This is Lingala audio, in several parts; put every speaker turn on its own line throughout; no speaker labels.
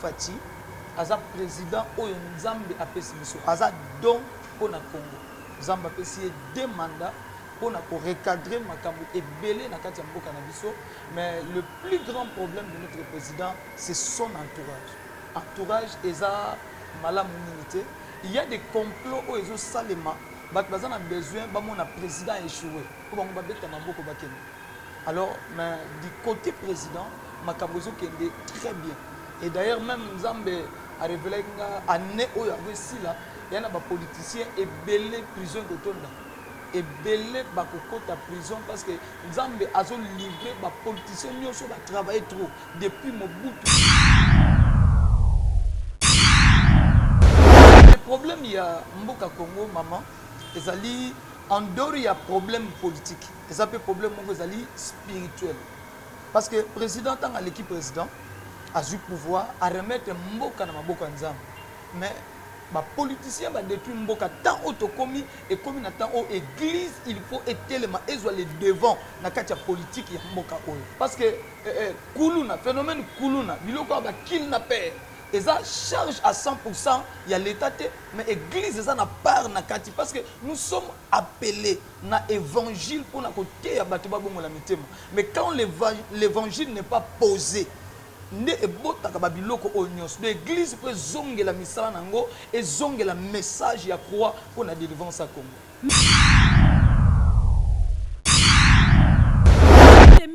Fati, aza président oyo Nzambe apesi biso, aza don pour na Congo. Nzambe apesi deux mandats pour na recadrer makambo ebele na kati ya mboka na biso, mais le plus grand problème de notre président c'est son entourage. Entourage eza malamu minité. Il y a des complots où ils ont salement, bato baza na besoin ba mon président échoué. Pour ba beta maboko bakene. Alors, mais du côté président, makambo zo kende très bien. Et d'ailleurs même Nzambe a révélé que année où il y avait ici là, il y a des politiciens et belé prison kotonda. Et belé bakokota prison parce que Nzambe a livré ba politiciens nyonso ba travailler trop depuis Mobutu. Le problème il y a mboka Congo maman, ezali en dehors il y a problème politique. Et ça peut problème ezali spirituel. Parce que le président, tant l'équipe président, a eu pouvoir à remettre Mboka dans Mboka Nzambe. Mais les politiciens ont détruit Mboka tant autocomi et comme tant au église, il faut être tellement les devant dans la politique de Mboka. Parce que Koulouna, phénomène Koulouna, il y a qu'il n'a pas. Et ça charge à 100%, il y a l'État, mais l'église ça n'a part na kati parce que nous sommes appelés na évangile pour na côté ya bato ba bongo la mitema. Mais quand l'évangile n'est pas posé, ne ebotaka ba biloko onyos. L'église peut zongela misala nango et zongela message ya croix pour na délivrance à Congo.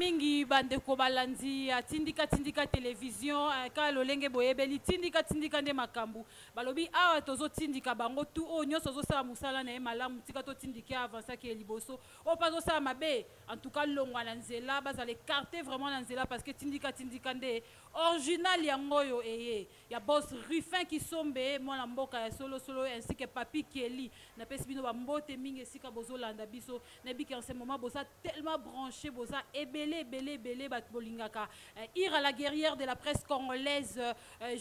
Mingi bandeko balandi tindika télévision ka lolenge boyebeli tindika nde makambu balobi awa tozo tindika bango tu o nyonso zo sala musala na malamu tika to tindika avancer ke liboso o pas zo sala mabe en tout cas longwa na nzela bazale écarter vraiment na nzela parce que tindika nde original yango yo eye ya boss Ruffin qui sombe mwana mboka ya solo ainsi que Papi Kelly na pesi bino ba mbote mingi esika bozo landa biso na biki en ce moment boza tellement branché boza belé bat bolingaka Ira la guerrière de la presse congolaise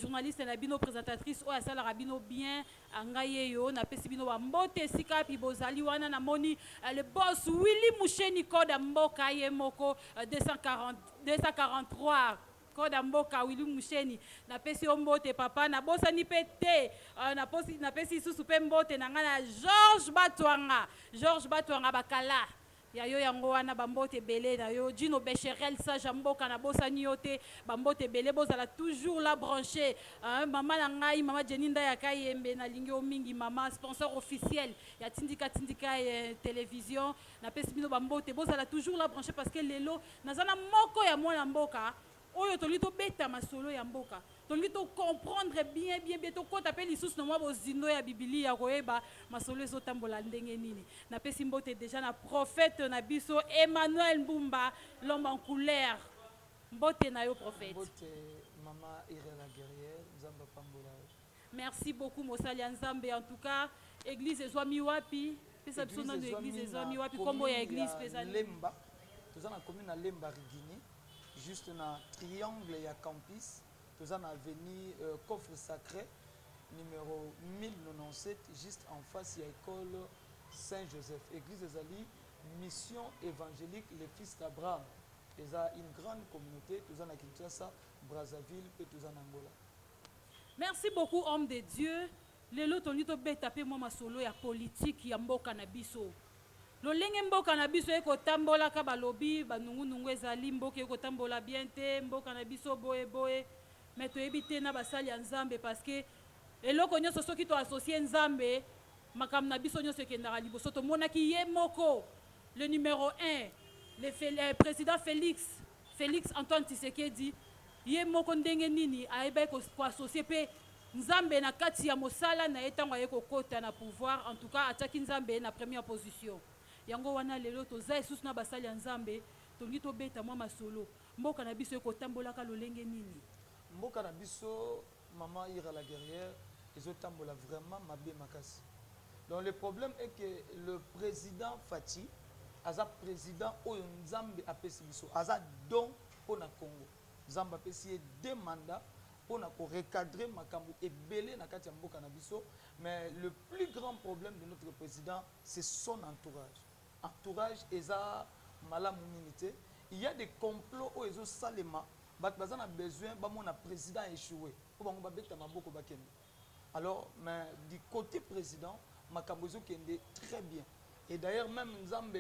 journaliste na bino présentatrice o asala rabino bien angaye yo na pesi bino ba mbote esika pi bozali wana na moni le boss Willy Musheni Koda Mboka ye moko 243 Koda Mboka Willy Musheni na pesi mbote papa na bosani pete na pesi susu pe mbote na ngana Georges Batwanga bakala ya yo yango wana bambote belé na yo Gino Becherel sa jamboka na bosani yote bambote belé bozala toujours là branché maman na ngai mama Jeninda ya kayembe na lingi o mingi mama sponsor officiel ya tindika télévision na pesi bino bambote bozala toujours là branché parce que lelo nazana moko ya mwana mboka oyo tolito beta masolo ya mboka tolito comprendre bien to kota pe lisusu na mwa bozindo ya Biblia koyeba masolo ezotambola ndenge nini na pesi mbote déjà na prophète na biso Emmanuel Mbumba l'homme en couleur mbote na yo prophète
mbote mama Ira la guerrière Nzamba pambola. Merci
beaucoup mosali ya Nzambe en tout cas église ezwami wapi pesa biso na église ezwami wapi kombo ya église pesa
Lemba tozana commune na Lemba Rigini juste na triangle ya campus tozana avenue coffre sacré numéro 1097 juste en face ya école Saint-Joseph église ezali mission évangélique les fils d'Abraham eza une grande communauté tozana Kinshasa Brazzaville pe tozana Angola.
Merci beaucoup homme de Dieu lelo tonito beta pe mwa masolo ya politique ya mboka na biso lolenge mboka na biso eko tambola ka balobi banungu ezali mboka eko tambola bien te mboka na biso boye mais toyebi te na basali ya Nzambe parce que eloko nyonso soki to associer Nzambe makam na biso nyonso ekendaka liboso tomonaki ye moko le numéro 1 le président Félix Antoine Tshisekedi ye moko ndenge nini ayeba ko associer pe Nzambe na kati ya mosala na etango ayeko kota na pouvoir en tout cas ataki Nzambe na première position yango wana lelo toza esusu na basali ya Nzambe tongi to beta mwa masolo mboka na biso eko tambolaka lolenge nini
mboka na biso maman Ira la guerrière ezotambola vraiment mabe makasi. Donc le problème est que le président Fati aza président oyo Nzambe apesi biso aza don pour na Congo Nzambe apesi deux mandats pour na recadrer makambo ebele na kati ya mboka na biso, mais le plus grand problème de notre président c'est son entourage eza malamu minité. Il y a des complots où ils ont salement bato baza na besoin bamona président échoué po bango babeta maboko bakende. Alors mais du côté président makambo ezokende très bien. Et d'ailleurs même Nzambe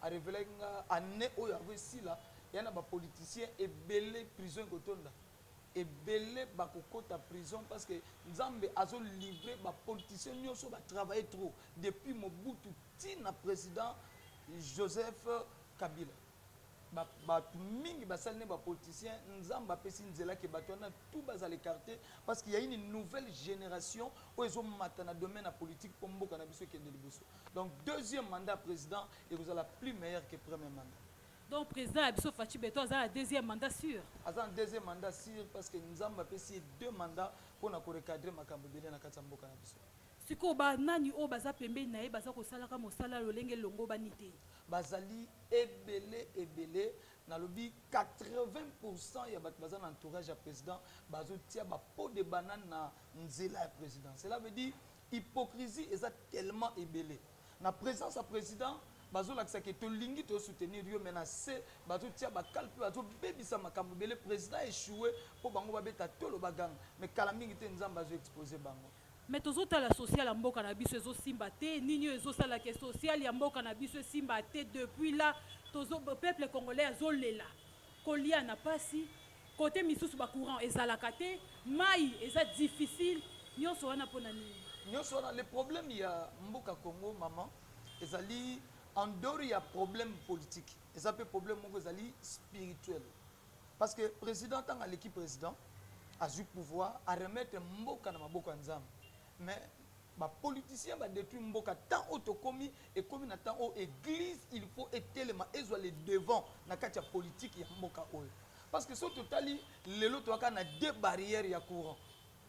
a révélé nga année oyo avo esila yana bapoliticien ebele prison kotonda ebele bakokota prison parce que Nzambe azo livré bapoliticien nyonso batravaille trop depuis Mobutu tina président Joseph Kabila. Bato mingi basalene bapoliticien Nzambe apesi nzela ke bato wana tout bazala écarté parce qu'il y a une nouvelle génération où ils ont maintenant domaine politique pour mboka na biso kende liboso. Donc deuxième mandat président et vous la plus meilleur que premier mandat.
Donc président Abisso Fachi Beto a un deuxième mandat sûr.
Un deuxième mandat sûr parce que Nzambe apesi deux mandats pour na recadrer makambo bele na kati mboka na biso.
Siko ba nani o baza pembe na ye baza ko sala ka mosala lolenge longo banité.
Bazali ebele na lobi 80% ya bato baza na entourage ya président bazo tia ba pot de banane na nzela ya président. Cela veut dire hypocrisie est tellement ebele. Na présence ya président bazo lakisa ke to lingi to soutenir yo menacer bazo tia ba kalpe bazo bebisa makambo bele président échoué po bango babeta tolo baganga mais kala mingi te Nzambe bazo exposer bango.
Mais tozota la sociale ya mboka na biso ezo simba te nini ezo sala ke sociale ya mboka na biso simba te depuis là tozo peuple congolais azolela kolia na pasi côté misusu ba courant ezalaka te mai eza difficile nyonso wana pona nini
nyonso wana le problème ya mboka Congo maman ezali en dehors ya problème politique eza pe problème moko ezali spirituel parce que président tanga l'équipe président a eu pouvoir à remettre mboka na maboko ya Nzambe. Mais les politiciens vont détruire Mboka tant autocomi et comme na tant au église il faut être tellement les devant na katia politique ya Mboka oyo parce que surtout tali lelo to na deux barrières ya courant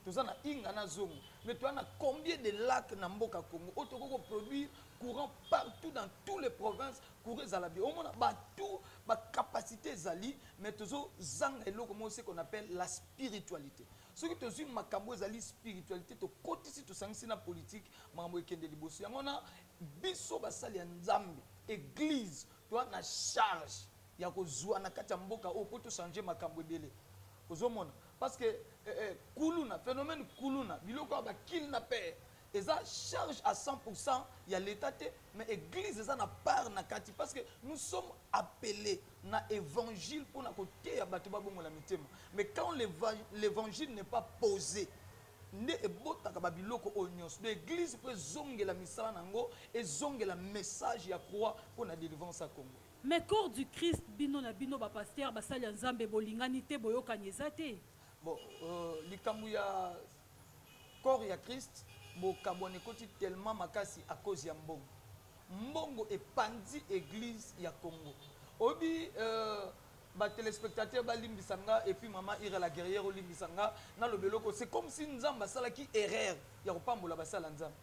tout ça na inga na zongo mais tu as combien de lacs na Mboka Congo autoko produire courant partout dans toutes les provinces courant zalabi au moins ba tout ba capacité zali mais toujours zang elo comme ce qu'on appelle la spiritualité. Ce qui te dit makambo ezali spiritualité to côté si to sangisi na politique makambo ekende liboso yango na biso basali ya Nzambe église to na charge ya kozwa na kati ya mboka o po to changer makambo ebele ozomona parce que kuluna phénomène kuluna biloko ba kil na paix eza charge à 100% ya l'état te mais église eza na part na kati parce que nous sommes appelés na évangile pour na côté ya bato babongola mitema mais quand l'évangile n'est pas posé ne ebotaka ba biloko onyos l'église peut zongela misala nango et zongela message ya croix pour na délivrance à Congo.
Mais corps du Christ bino na bino ba pasteur basali Nzambe bolingani te boyokani eza te.
Bon likambu ya corps ya Christ bokabone koti tellement makasi à cause ya mbongo mbongo epandi église ya Congo obi ba téléspectateurs balimbisanga et puis maman ira la guerrière olimbisanga na lobeloko c'est comme si Nzamba salaki erreur ya kopambola basala Nzamba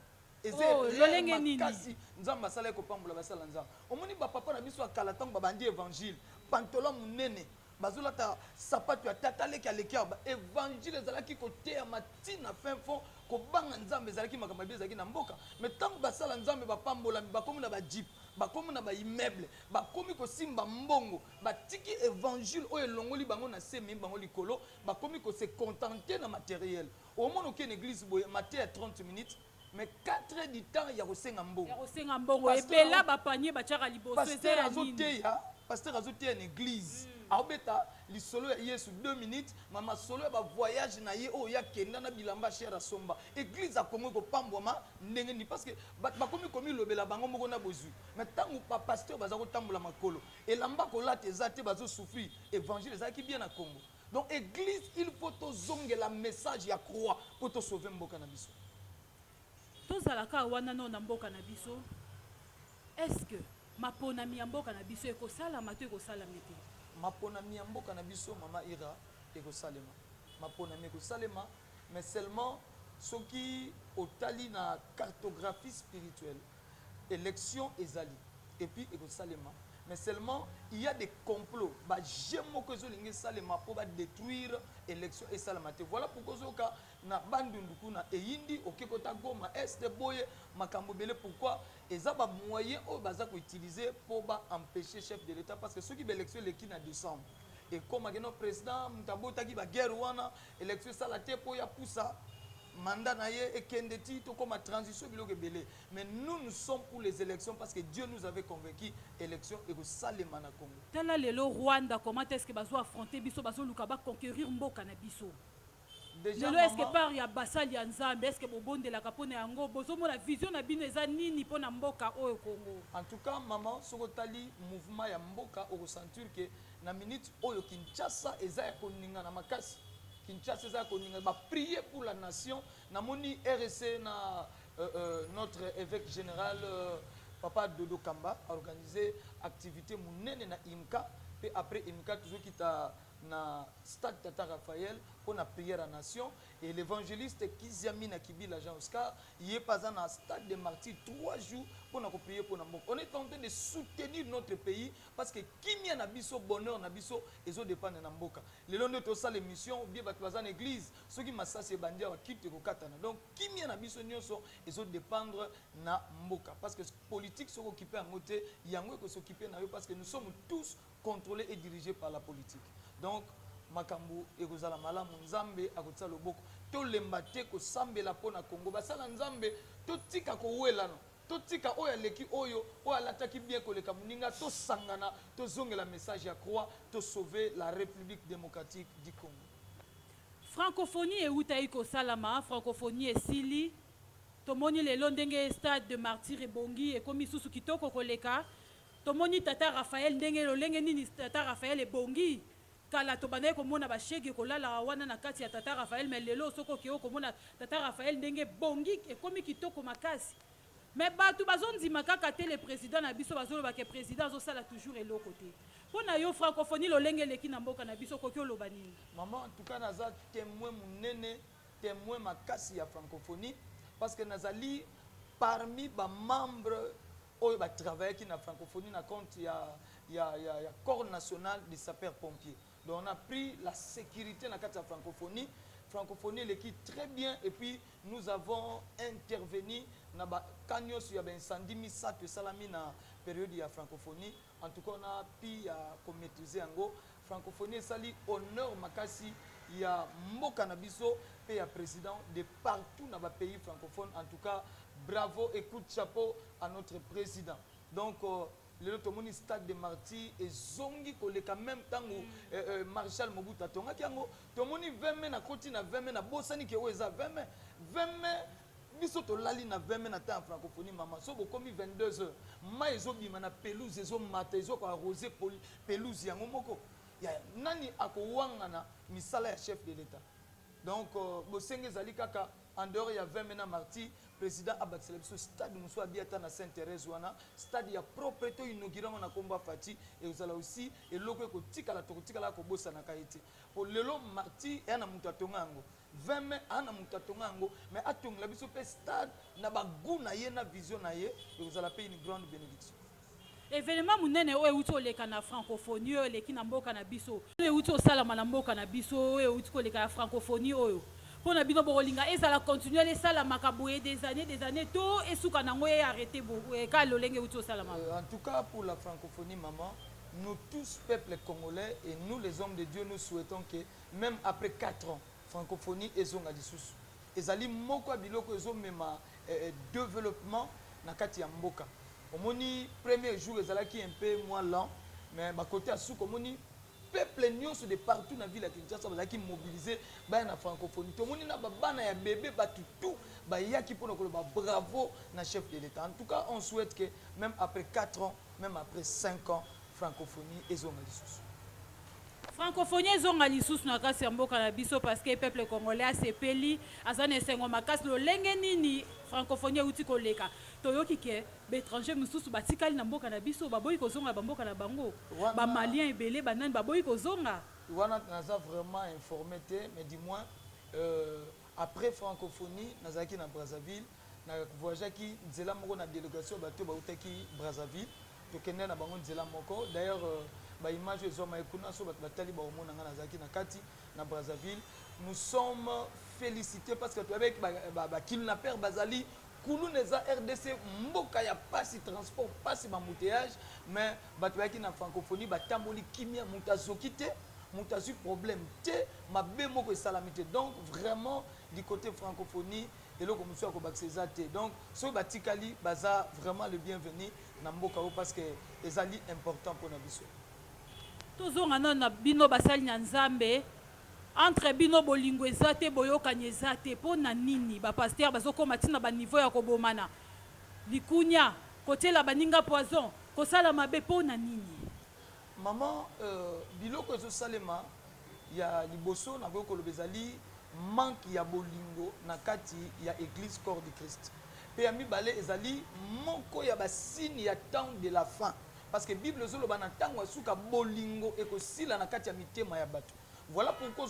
lolenge nini
makasi Nzamba salaki kopambola basala Nzamba omoni ba papa na biso akala tango babandi évangile pantalon munene bazolata sapato ya tataleki aleki ba évangile ezalaki koteya matina fin fond kobanga Nzambe ezalaki makambo ezalaki na mboka mais tango basala Nzambe bapambola bakomi na ba jeep bakomi na ba immeuble bakomi kosimba mbongo batiki évangile oyo elongoli bango na semi bango likolo bakomi ko se contenter na matériel au moins aucune église boye matin à 30 minutes mais 4 heures du temps ya kosenga mbongo
ebela bapanie batiaka liboso
ezala nini pasteur azoteya na église aobeta lisolo ya Yesu 2 minutes mama solo ya ba voyage na ye o ya kenda na bilamba cher asomba église a Congo ko pambwama ndenge ni parce que bakomi komi lobela bango moko na bozui mais tango pa pasteur baza ko tambola makolo elamba ko late ezate bazo souffrir évangile ezaki bien na Congo donc église il faut to zongela message ya croix pour to sauver mboka na biso
tozalaka wana no na mboka na biso est-ce que maponami ya mboka na biso ekosalama to ekosalama te
maponami ya mboka na biso mama ira ekosalema maponami ekosalema mais seulement soki otali na cartographie spirituelle élection ezali et puis ekosalema mais seulement il y a des complots ba jemo ko zolingi salema pour ba détruire élection et salamate voilà pourquoi zoka na bandundu kuna eyindi okekota goma est boye makambo belé pourquoi eza ba moyen o baza ko utiliser pour ba empêcher chef de l'état parce que ceux qui élection les qui na décembre et comme le président mutabotaki ba guerre wana élection ça la te po ya poussa mandat na ye et kendeti to comme transition biloko belé mais nous sommes pour les élections parce que Dieu nous avait convaincu élection et que ça les mana Congo
tala lelo Rwanda comment est-ce que bazo affronter biso bazo luka ba conquérir mboka na biso déjà est-ce que par ya basali ya nzambe est-ce que bobondela kapone yango bozo mo la vision na bino eza nini pona mboka oyo Congo
en tout cas maman soko tali mouvement ya mboka au sentir que na minute oyo Kinshasa eza ya koninga na makasi Kinshasa eza koninga ba prier pour la nation na moni RC na notre évêque général Papa Dodo Kamba a organisé activité munene na IMCA et après IMCA toujours kita na stade Tata Raphaël pour la prière à nation et l'évangéliste Kiziami na Kibila Jean Oscar il est pas dans stade de martyrs 3 jours pour nous prier pour nous. On est en train de soutenir notre pays parce que kimia na biso bonheur na biso ezo dépendre na mboka le long de tout ça l'émission bien ba dans l'église ceux qui massacent bandia wa quitte ko katana donc kimia na biso nyonso ezo dépendre na mboka parce que politique sont occupés en côté yango ko s'occuper na yo parce que nous sommes tous contrôlés et dirigés par la politique. Donc, makambu ekozala malamu nzambe akotsa loboko to lembate ko sambela pona Congo basala nzambe to tika ko welano to tika oya leki oyo o alataki bien ko leka muninga to sangana to zongela message ya croix to sauver la République démocratique du Congo.
Francophonie eutayi ko salama francophonie esili tomoni lelo ndenge stade de martyr ebongi ekomi susu kitoko koleka tomoni Tata Raphaël ndenge lolenge nini Tata Raphaël ebongi kala to banaye komona ba shege kolala wana na kati ya Tata Raphaël mais lelo soko kio komona Tata Raphaël ndenge bongi ekomi kitoko makasi mais batu bazondima kaka te le président na biso bazoloba ke président zo sala toujours eloko te pona yo francophonie lolenge leki na mboka na biso koki oloba nini
maman en tout cas naza témoin munene témoin makasi ya francophonie parce que nazali parmi ba membres oyo ba travailler qui na francophonie na compte ya corps national des sapeurs pompiers. Donc on a pris la sécurité dans la francophonie. Francophonie l'équipe très bien et puis nous avons intervenu dans la cagnos il y a ben 110 misat salami na période de francophonie. En tout cas on a pu maîtriser ngo francophonie sali honneur makasi il y a mboka na biso et ya président de partout dans les pays francophones. En tout cas bravo et coup de chapeau à notre président. Donc le tomoni stade de martyrs et zongi koleka même temps Marshal Mobutu tonga kiango tomoni 20 mai na koti na 20 mai na bosani ke oza 20 mai biso to lali na 20 mai na temps francophonie maman so bokomi 22h ma ezobima na pelouse ezo mata ezo ko arroser pelouse yango moko ya nani akowanga na misala ya chef de l'état. Donc bosenge zali kaka en dehors il y a 20 mai na martyrs président abatisela biso stade muso abiata na Sainte-Thérèse wana stade ya propreté inaugurama na komba fati et uzala aussi eloko ekotikala tokotikala kobosana kaiti pour lelo martyr ya na mutu atonga yango 20 mai ana mutu atonga yango mais atongela biso pe stade na bagu na ye na vision na ye et uzala pe une grande bénédiction.
événement munene oyo euti oleka na francophonie oyo eleki na mboka na biso oyo euti osalama na mboka na biso oyo euti koleka ya francophonie oyo pour na bino bolinga ezala continuer les sala makaboye des années to esuka nango e arrêter ka lolenge euti osalama.
En tout cas pour la francophonie maman nous tous peuple congolais et nous les hommes de Dieu nous souhaitons que même après 4 ans francophonie ezonga lisusu ezali moko biloko ezomema développement na kati ya mboka. Omoni premier jour ezalaki un peu moins lent mais ba côté asu komoni peuple nyonso de partout na ville ya Kinshasa bazaki mobiliser ba na francophonie tomoni na bana ya bébé batutu ba yaki pona ko ba bravo na chef de l'état. En tout cas on souhaite que même après 4 ans même après 5 ans francophonie ezonga lisusu.
Francophonie ezonga lisusu na kasi ya mboka na biso parce que peuple congolais asepeli azana esengo makasi lolenge nini francophonie euti koleka toyoki ke baétranger mosusu batikali na mboka na biso baboyi kozonga bamboka na bango bamalien ebele banani baboyi kozonga
wana naza vraiment informé te mais du moins après francophonie nazalaki na Brazzaville na voyageaki nzela moko na délégation bato bautaki Brazzaville tokende na bango nzela moko d'ailleurs ba image ezoma ekuna so batali ba omona nga nazalaki na kati na Brazzaville. Nous sommes félicités parce que avec ba kidnapper bazali kuluneza RDC mboka ya pasi transport pasi ba embouteillage mais bato yaki na francophonie batamboli kimia mutazokite moto azwi problème te mabe moko esalami te. Donc vraiment du côté francophonie eloko mosusu akobakisa eza te. Donc soki batikali baza vraiment le bienvenu na mboka oyo parce que ezali important mpona biso.
Tozonga na bino basali na Nzambe entre bino bolingo eza te boyokani eza te mpona nini bapaster bazokoma ntina baniveau ya kobomana likunya kotiela baninga poison kosala mabe mpona nini?
Maman, biloko ezosalema ya liboso nakoki koloba ezali manque ya bolingo na kati ya église corps du Christ. Pe ya mibale ezali moko ya basini ya temps de la fin. Parce que Bible ezoloba na ntango asuka bolingo ekosila na kati ya mitema ya bato. Voilà pourquoi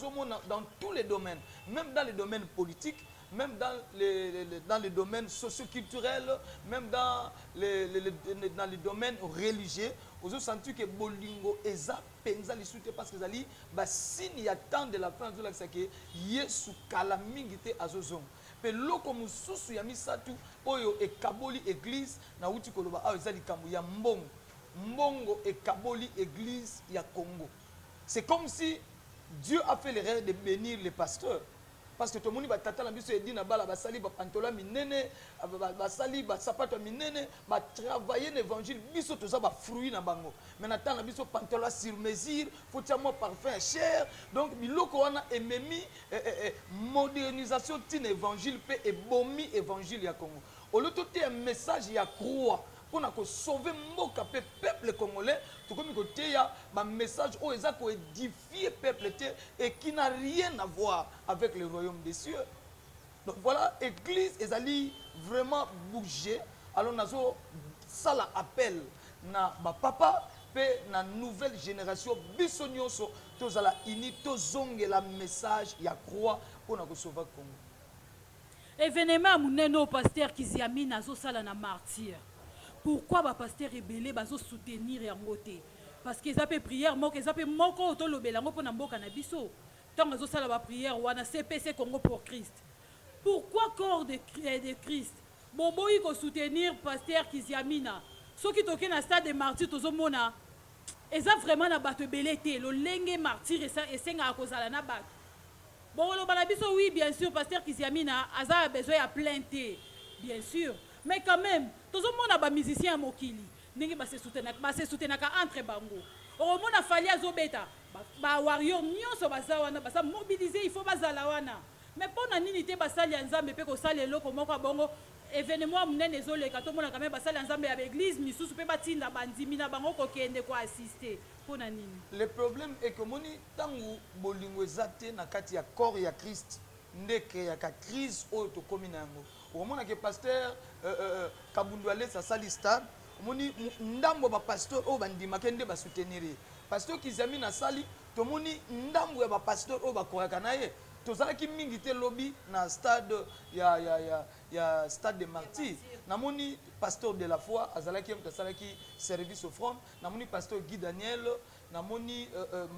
dans tous les domaines, même dans les domaines politiques, même dans les domaines socio-culturels, même dans les domaines religieux, vous avez senti que bolingo eza penza li soute parce que zali ba signe ya temps de la fin de la que Yesu kala mingi te azozong. Pe loko mususu ya misatu oyo ekaboli église na uti koloba ayo ezali kambu ya mbongo. Mbongo ekaboli église ya Congo. C'est comme si Dieu a fait l'erreur de bénir les pasteurs. Parce que tout le monde va t'attendre biso edi na bala basali ba pantola minene basali ba sapato minene ba travailler l'évangile biso toza ba fruit na bango. Mais natana biso pantola sur mesure, faut tiamo parfum cher. Donc biloko wana ememi modernisation tin évangile pe ebomi évangile ya Congo. Au lieu de un message ya croix pour sauver mboka pe peuple congolais, tout comme côté ya ba message o eza ko édifier peuple te et qui n'a rien à voir avec le royaume des cieux. Donc voilà, église ezali vraiment bouger. Alors nazo sala appel na ba papa pe na nouvelle génération biso nyonso tozala ini tozongela message ya croix pour na ko sauver Congo.
Événement muneno pasteur Kiziami nazo sala na martyr. Pourquoi ba pasteur rebelle bazo soutenir yango te? Parce que ça peut prière moko ça peut moko to lobela ngo pona mboka na biso. Tant bazo sala ba prière wana CPC Congo pour Christ. Pourquoi corps de Christ? Boboyi ko soutenir pasteur Kiziamina. Soki toke na stade de martyr tozomona eza vraiment na bato ebele te lo lenge martyr esenga akozala na bato. Bon lo bala biso oui bien sûr pasteur Kiziamina a besoin ya plainte bien sûr. Mais quand même, tout le monde a des musiciens à Mokili. Ningi ba se soutenaka entre bango. Au monde a fallu azobeta. Ba warrior nyonso bazawana basa mobiliser il faut bazala wana. Mais pona nini te basali nzambe pe ko sala eloko moko bongo événement munene ezoleka to mona quand même basali nzambe ya église misusu pe batinda bandimi na bango ko kende ko assister. Pona nini? Le
problème est que moni tangu bolingo ezate na kati ya corps ya Christ ndeke ya ka crise oyo to komi na yango. Au moment que pasteur Kabundu sa sali stade, moni ndambo ba pasteur o bandima kende ba soutenir. Pasteur Kizami na sali, to moni ndambo ba pasteur o ba koraka na ye. To zala ki mingi te lobby na stade ya stade de Martyrs. Na moni pasteur de la foi azala ki mtasala ki service offrande, na moni pasteur Guy Daniel, na moni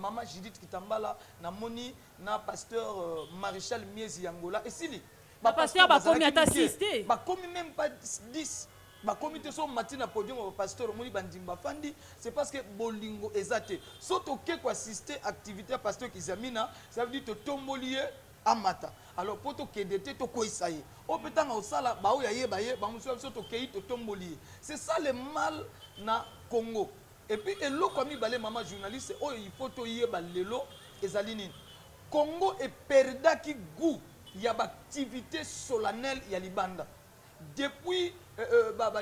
Mama Judith Kitambala, na moni na pasteur Maréchal Miezi Yangola et sili.
Pasteur ba komi assisté.
Ba komi même pas 10. Ba komi te so matina podium ba pasteur moni bandimba fandi, c'est parce que bolingo ezate. Soto ke ko assister activité pasteur Kizamina, ça veut dire to tombolier amata. Alors pour to kedete to ko isaye. O petanga osala ba o yaye ba ye ba muso soto kei to tombolier. C'est ça le mal na Congo. Et puis eloko ami balé maman journaliste o il faut to yeba lelo ezali nini. Congo est perdaki goût. Il y a une activité solennelle, il y a libanda. Depuis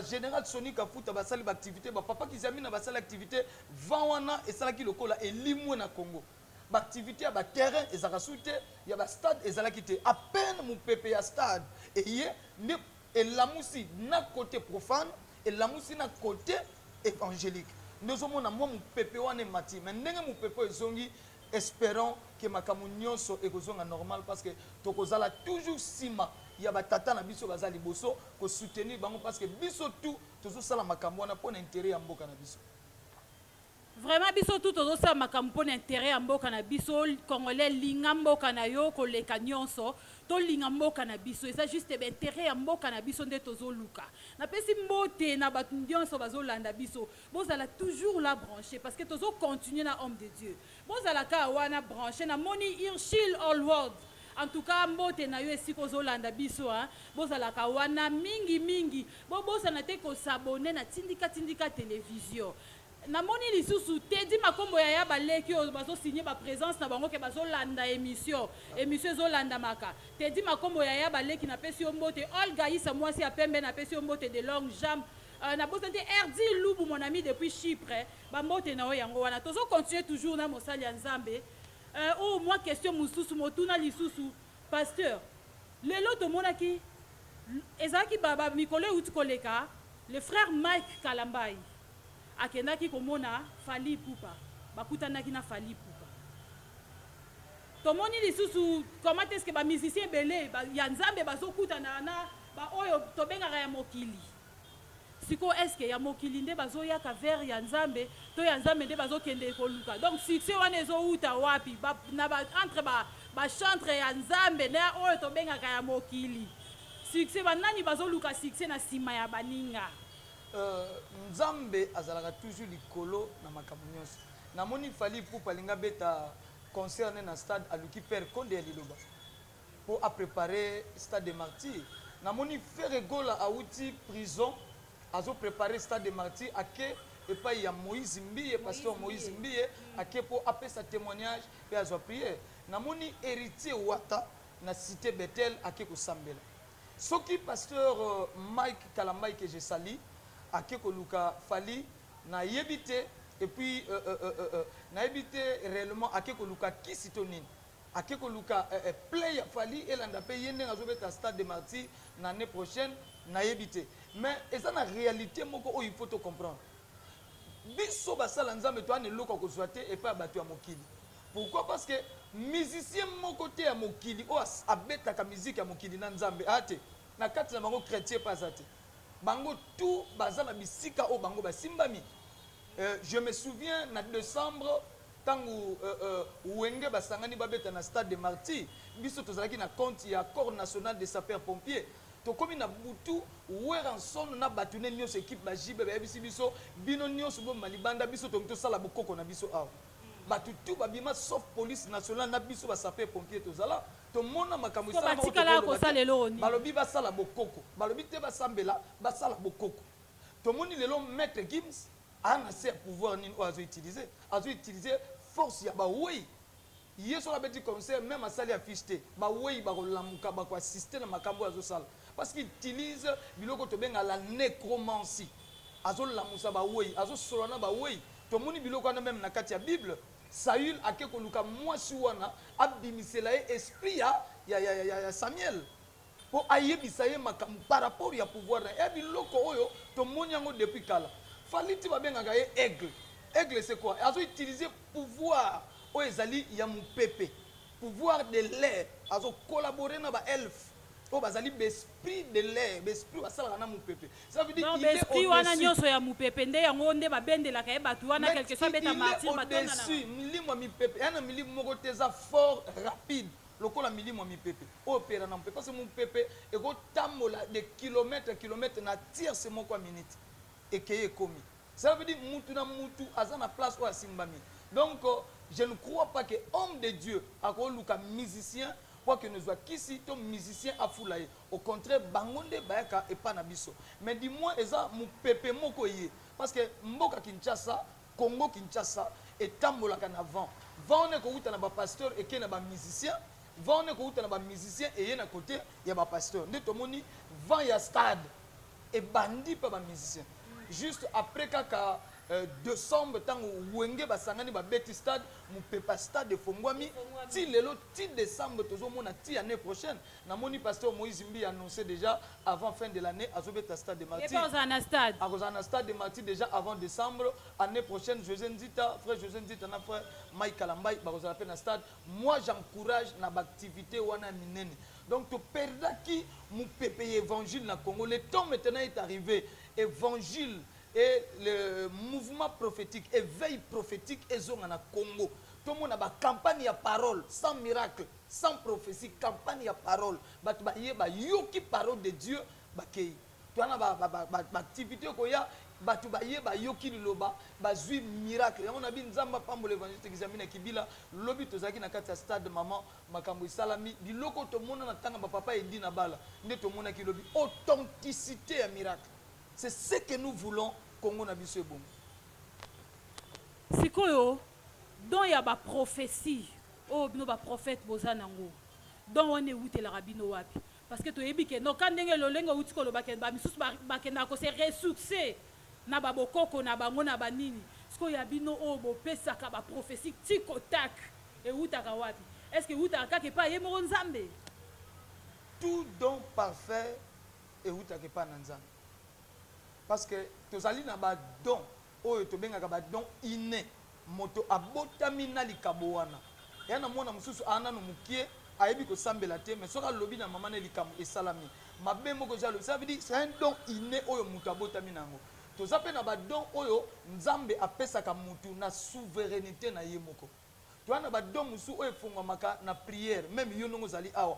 général Sonic a foutu une activité, papa qui a mis une activité, Vawana et ça qui le cola et limou na Congo. L'activité à terrain et ça il y a un stade et ça qui à peine mon pépé à stade et la moussi na côté profane et la moussi na côté évangélique. Nous avons mon pépé wane mati, mais n'engue mon pépé zongi. Espérons que makambo nyonso ekozonga normal parce que tokozala toujours sima ya batata na biso bazali boso ko soutenir bango parce que biso tout tozo sala makambo na pona intérêt ya mboka na biso.
Vraiment, biso tout au ça makampo d'intérêt en boka na biso congolais lingambo kana yo koleka nyonso to lingambo kana biso et ça juste intérêt en boka na biso nde tozo luka. Na pesi mbote na batu nyonso bazolanda biso. Bozala toujours la branché parce que tozo continuer na homme de Dieu. Bozala ka wana branché na moni Irshil all world. En tout cas, mbote na yo esiko zolanda biso hein. Bozala ka wana mingi bozana te ko s'abonner na tindika télévision. Namoni lisusu Teddy Makombo ya baleki o bazo signer ba présence na bango ke bazo landa émission zolanda maka Teddy Makombo ya baleki na pesi mbote Olga Issa mwasi ya pembe na pesi mbote de longue jambe na bosante RD Lubu mon ami depuis Chypre ba mbote na o yango wana tozo continuer toujours na mosali ya Nzambe moi question mususu motuna lisusu pasteur lelo to monaki ezaki baba mikolo uti koleka le frère Mike Kalambai akendaki komona Fally Ipupa bakutanaki na Fally Ipupa tomoni lisusu comment est-ce que ba musicien belé ya Nzambe bazokutana na ba oyo tobengaka ya mokili siko est-ce que ya mokili nde bazoyaka vers ya Nzambe to ya Nzambe nde bazokende koluka donc succès wana ezouta wapi na ba entre ba chantre ya Nzambe na oyo tobengaka ya mokili succès banani bazoluka succès na sima ya baninga
Nzambe azalaka toujours likolo na makambo nyonso. Namoni Fally Ipupa linga beta concert na stade aluki père Konde ya Liloba pour préparer stade des martyrs. Namoni Ferregola auti prison azo préparer stade des martyrs ake et pas il y a Moïse Mbiye pasteur Moïse Mbiye ake pour appeler sa témoignage et azo prier. Namoni héritier Wata na cité Bethel ake ko sambela. Soki pasteur Mike Kalambai que je salue ake koluka Fally na yebite et puis na yebite réellement ake koluka kisitonine ake koluka play Fally elanda pe yende ngazobeta stade de martyrs l'année prochaine na yebite mais eza na réalité moko o il faut te comprendre biso basala Nzambe to ane loka ko zoate et pas batu ya mokili pourquoi parce que musicien moko te ya mokili o abeta ka musique ya mokili na Nzambe ate na kati na bango chrétien pas ate bango tout bazala bisika o bango basimbami je me souviens na décembre tangu wenge basangani babeta na stade de martyrs biso tozalaki na compte ya corps national de sapeurs pompiers to komi na butu weranson na batune nyonso équipe bajibe bayebisi biso bino nyonso bo malibanda biso to sala bokoko na biso awa batu tout babima sauf police nationale na biso ba sapeurs pompiers tozala to mona makambo
sala ko salelo ni
balobi basala bokoko balobi te basambela basala bokoko to moni lelo maître Gims ana se pouvoir nini ozo utiliser force ya ba wei yeso la beti concert même asali affiché ba wei ba kolamuka ba ko assister na makambo azo sala parce qu'il utilise biloko to benga la nécromancie azo lamusa ba wei azo solana ba wei to moni biloko na même na kati ya Bible Saül ake koluka mwasi wana abimisela esprit ya Samuel po ayebisa ye makambo par rapport ya pouvoir na biloko oyo to moni yango depuis kala Fally ti babengaka ye aigle c'est quoi azo utiliser pouvoir o ezali ya mupepe pouvoir de l'air azo collaborer na ba elf o bazali l'esprit de l'air l'esprit basala na mupepe ça veut dire
il est esprit wana nyonso ya mupepe nde yango nde babendela ka ebatu wana quelque soit beta martyr batona na
milimo mipepe yana milimo moko teza fort rapide lokola milimo mipepe opéra na mupepe parce que mupepe eko tamola de kilomètres na tierce moko minute ekeye komi ça veut dire mutu na mutu azana place o asimbami donc je ne crois pas que homme de Dieu akoluka musicien pour que nous soyons ici ton musicien à foulaye au contraire bangonde bayaka et pas na biso mais dis-moi eza mu pepe moko yé parce que mboka Kinshasa Congo Kinshasa et tambolaka na vent on est ko uta na ba pasteur et ke na ba musicien on est ko uta na ba musicien et yé na côté ya ba pasteur nde tomoni vent ya stade et bandi pa ba musicien juste après kaka décembre tango wenge basangani ba beti stade mupepa stade fongwami ti lelo ti décembre tozomona ti année prochaine namoni pasteur Moïse Mbi annoncé déjà avant fin de l'année azobeta stade de martyrs
et
stade de martyrs déjà avant décembre année prochaine José Nzita frère José Nzita na frère Mike Kalambai bakozala pe na stade moi j'encourage na activité wana minene donc to perda ki mupepe évangile na Congo le temps maintenant est arrivé évangile et le mouvement prophétique, éveil prophétique, ils ont en Congo. Tout le monde a une campagne à parole, sans miracle, sans prophétie, campagne à parole. Il y a une parole de Dieu. Tu as une activité qui est yoki liloba bazui miracle. On a bien nzamba pambo l'évangile examine kibila lobi tozaki na kati ya stade maman makambo salami biloko to mona na tanga papa edi na bala nde to mona ki lobi authenticité ya miracle. C'est ce que nous voulons Congo na biso bon.
Sikoyo don ya ba prophétie o bino ba prophète bozanango. Don on est outé la rabino wapi parce que to yebi ke no kandenge lolengo outi ko lo ba misusu ba kenda ko se ressourcer na ba bokoko na bango na banini. Sikoyo ya bino o bo pesa ka ba prophétie tiko tak e utaka wapi. Est-ce que utaka ke pa yemo nzambe?
Tout don parfait et utaka pa na nzambe. Parce que tozali na ba don oyo to benga ka ba don inné moto abotami na likabo wana ya na mona mususu ana no mukie ayebi ko sambela te mais soka lobi na mama na likamo esalami mabe moko ja lobi ça veut dire c'est un don inné oyo muto abotami nango tozape na ba don oyo nzambe apesaka mutu na souveraineté na ye moko to na ba don musu oyo fungwamaka na prière même yo nongo zali awa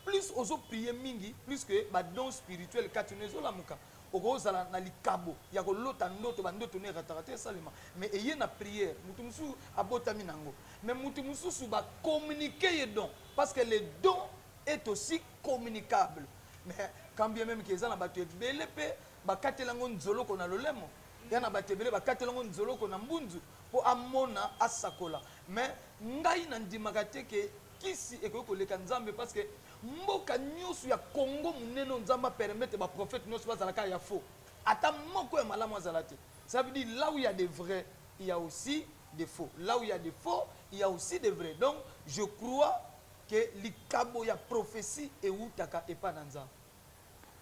plus ozo prier mingi plus que ba don spirituel katunezo la muka okozala na likabo ya kolota ndoto bandoto ne ratarate salima mais eye na prière mutu musu abotami nango mais mutu mususu ba communiquer ye don parce que le don est aussi communicable mais quand bien même que ezana bato ebele pe bakatelango nzoloko na lolemo yana bato ebele bakatelango nzoloko na mbunzu po amona asakola mais ngai na ndimaka te ke kisi ekoki koleka nzambe parce que mboka nyusu ya Congo muneno nzamba permettre ba prophète nyusu bazalaka ya faux ata moko ya malamu azalate ça veut dire là où il y a des vrais il y a aussi des faux là où il y a des faux il y a aussi des vrais donc je crois que likabo ya prophétie et utaka epa na nzambe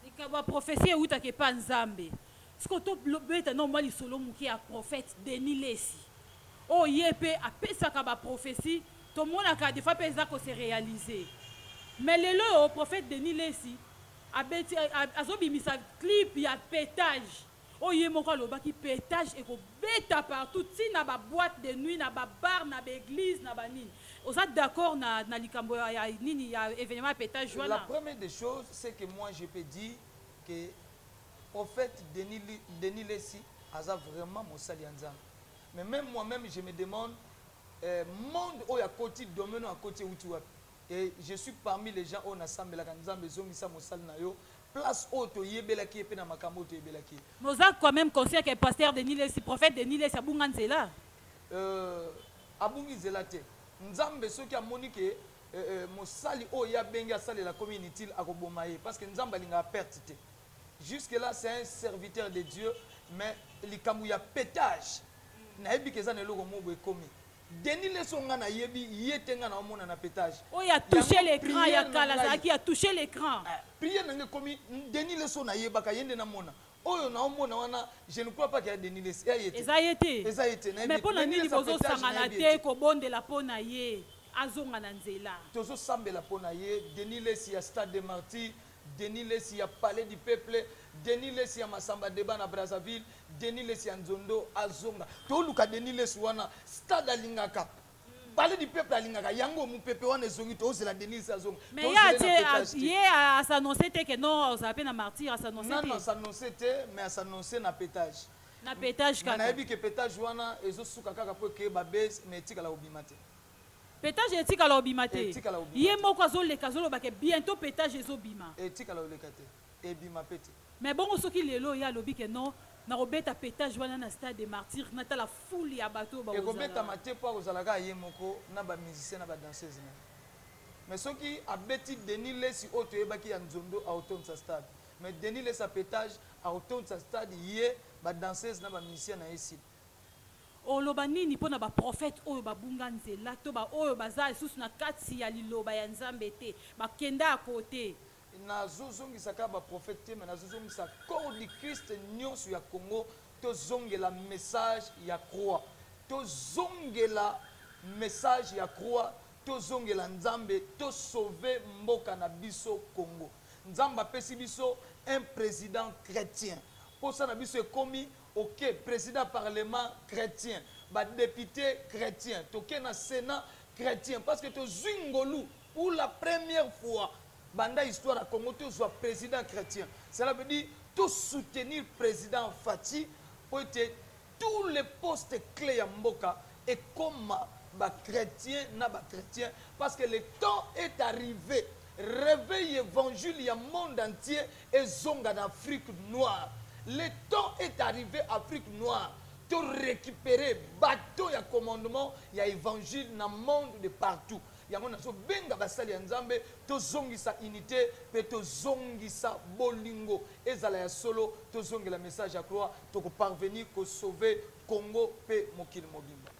likabo ya prophétie et utaka epa nzambe siko to beta no mali solo muki ya prophète Denis Lesi o yepe apesaka ba prophétie to mona ka des fois pesa ko se réaliser. Mais le prophète Denis Lesi a zobimisa clip ya pétage. Oh yé mon kalo baki pétage et ko beta partout ti na ba boîte de nuit na ba bar na ba église na ba nini. Vous êtes d'accord na likambo ya nini ya événement pétage
La première des choses c'est que moi je peux dire que prophète Denis Lesi a vraiment mon salianza. Mais même moi-même je me demande monde où il y a côté domaine à côté où tu as. Et je suis parmi les gens où on a sambe la kanzambe zomisa mosal na yo place auto yebelaki epe na makambo to yebelaki.
Nous avons quand même conscient que pasteur Denis Lesi prophète Denis Lesi abunga nzela.
Abungi nzela te. Nzambe soki amoni ke mosali o ya benga sale la community akoboma ye parce que nzamba linga perte te. Jusque là c'est un serviteur de Dieu mais likamu ya pétage. Na yebi ke za na loko mo boye komi. Denis Lesi na yebi yetenga na omona na pétage.
Oh il a touché l'écran ya kala qui a touché l'écran.
Prière nanga komi Denis Lesi na yebaka yende na mona. Oyo na omona wana je ne crois pas qu'il y a Denis Lesi.
Eza yete. Mais pour na nini bozo sangana te ko bondela pona ye azonga na nzela.
Tozo sambela pona ye Denis Lesi ya Stade des Martyrs, Denis Lesi ya Palais du Peuple, Denis Lesi ya Masamba Deba na Brazzaville, Denis Lesi ya Nzondo azonga. To luka Denis Lesi wana Stade alingaka. Palais du Peuple alingaka yango mu pepe wana ezongi to ozela Denis Lesi azonga.
Mais il a s'annoncer que non ça appelle na martyr s'annoncer.
Non s'annoncer mais s'annoncer na pétage.
Na pétage
kaka. Na yebi ke pétage wana ezosuka kaka po ke ba base mais tika la obimate.
Pétage etika la obimate. Yé moko azoleka azoloba ke bientôt pétage ezobima.
Etika la olekate. Ebima pete.
Mais bon soki lelo ya lobi ke non na robeta pétage wana na Stade des Martyrs na ta la foule ya bato ba ozala.
Ekobeta mate po ozalaka ye moko na ba musicien na ba danseuse na. Mais soki abeti Denis Lesi oto yebaki ya Nzondo a autonne sa stade. Mais Denis Lesi a pétage a autonne sa stade yé ba danseuse na ba musicien na ici.
Oloba nini pona ba prophète oyo babunga nzela to ba oyo baza lisusu na kati ya liloba ya nzambe te bakenda akote
nazozongisaka ba prophète te mais nazozongisa corps du Christ nyonso ya Congo tozongela message ya croix tozongela message ya croix tozongela nzambe to sauver mboka na biso Congo nzamba pesi biso un président chrétien pour ça na biso ekomi ok président parlement chrétien député chrétien toke na sénat chrétien parce que tozwi ngolu pour la première fois banda histoire ya Congo tozwa président chrétien. Cela veut dire tout soutenir président Fati pour être tous les postes clés ya mboka et comme chrétien na chrétien parce que le temps est arrivé. Réveil évangile il y a monde entier et zonga d'Afrique noire. Le temps est arrivé Afrique noire de récupérer bateau ya commandement il y a évangile dans le monde de partout. Il y a mon asso benga basali nzambe to zongisa unité pe to zongisa bolingo ezala ya solo to zongela message à croix to parvenir ko sauver Congo pe mokili mobimba.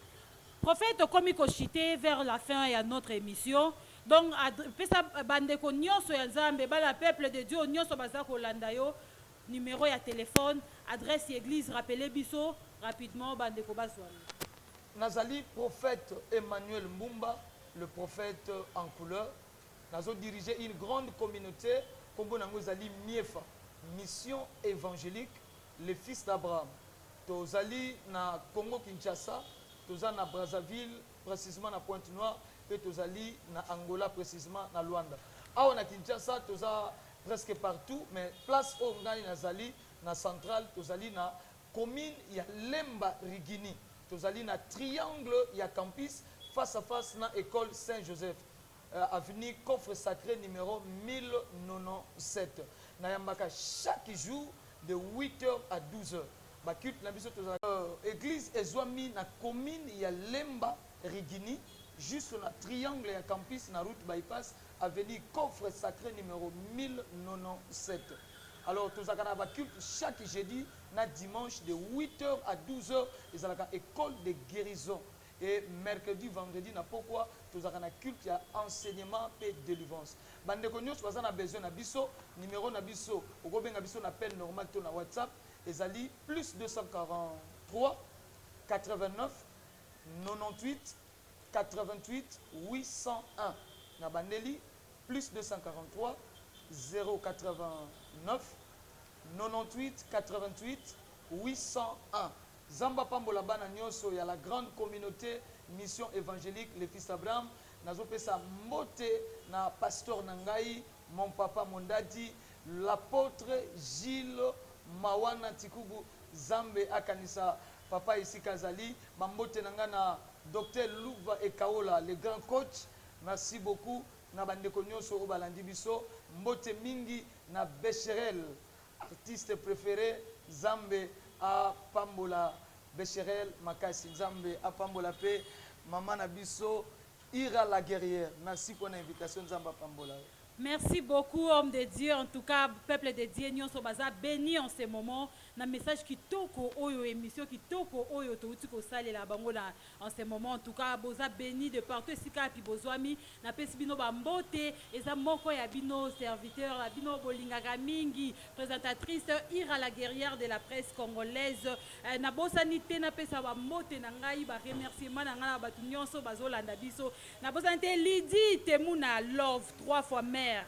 Prophète komi ko chité vers la fin ya notre émission. Donc pesa bandeko nyonso ya nzambe bala peuple de Dieu nyonso baza ko landa yo numéro ya téléphone adresse église rappelez biso rapidement bandeko bazwani.
Nazali prophète Emmanuel Mbumba, le prophète en couleur. Nazo diriger une grande communauté comme Nangozali Miefa, mission évangélique, les fils d'Abraham. Tozali na Congo Kinshasa, tozali na Brazzaville, précisément na Pointe-Noire, et tozali na Angola, précisément na Luanda. Awa na Kinshasa, tozali presque partout, mais place au Ngani Nazali, na centrale, tozali na commune, il y a Lemba Rigini. Tozali na triangle, il y a campus, face à face na école Saint-Joseph. Avenue Coffre Sacré numéro 1097. Nayambaka chaque jour de 8h à 12h. Église Ezwami na commune, il y a Lemba Rigini. Juste na triangle, il y a campus, na route bypass, avenue Coffre Sacré numéro 1097. Alors, tous les culte chaque jeudi, na dimanche de 8h à 12h, ils ont école de guérison. Et mercredi, vendredi, na pourquoi tous les culte, il y a enseignement et délivrance. Bande konyo, si vous avez besoin de biso, numéro na biso, ou bien na biso n'appel normal to na WhatsApp, ils ont plus 243 89 98 88 801. Na bandeli plus 243 089 98 88 801. Zamba Pambola Bana Nyoso, il y a la grande communauté mission évangélique les fils d'Abraham. Nazo pesa mbote na pasteur Nangai, mon papa Mondadi, l'apôtre Gilles Mawana Tikubu Zambe Akanisa papa ici Kazali, mambote nanga na docteur Louva Ekaola, le grand coach. Merci beaucoup. Na bandeko nyonso o balandi biso mbote mingi na Becherel, artiste préféré Zambe a Pambola Becherel Makasi Zambe a Pambola pe maman na biso Ira la guerrière. Merci pour l'invitation Zamba Pambola.
Merci beaucoup, homme de Dieu. En tout cas, peuple de Dieu, nous sommes bénis en ce moment. Un message qui toko oyo émission qui toko oyo to utiko sale la bango na en ce moment. En tout cas, boza béni de partout sika pi bozwami na pesi bino bambote eza moko ya bino serviteur la bino bolingaka mingi présentatrice Ira la guerrière de la presse congolaise na bosanité na pesa bambote na ngai ba remerciement na ngana batu nyonso bazolanda biso na bosanité Lydie Temuna Love 3 fois mère.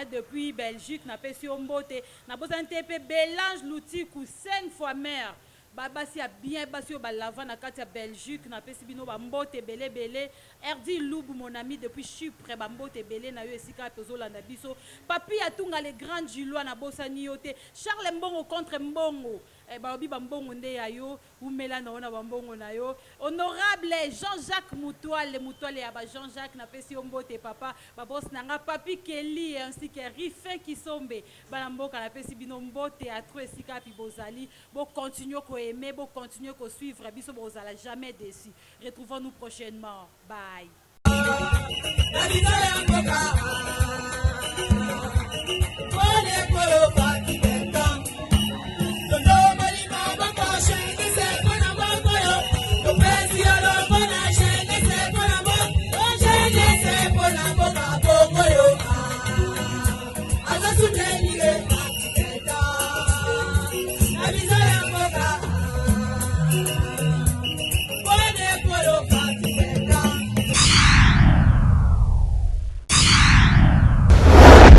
Depuis Belgique, na pesi ombote, na bozante pe Belange Loutikou 5 fois mère. Babasi a bien basio balava na kati ya Belgique, na pesi bino bambote belé belé. Erdi Loubou mon ami depuis Chypre bambote belé na yo esika tozolanda biso. Papi atunga les grands Gilois na bosani yote. Charles Mbongo contre Mbongo. Baobi bambongo nde ya yo umela na ona bambongo na yo honorable Jean-Jacques Moutouale ya ba Jean-Jacques na pesi ombote papa babos nanga papi Kelly ainsi que Rifin Kisombe balamboka na pesi bino mbote à trop esika pi bozali bo continuer ko aimer bo continuer ko suivre biso bozala jamais déçu. Retrouvons-nous prochainement. Bye.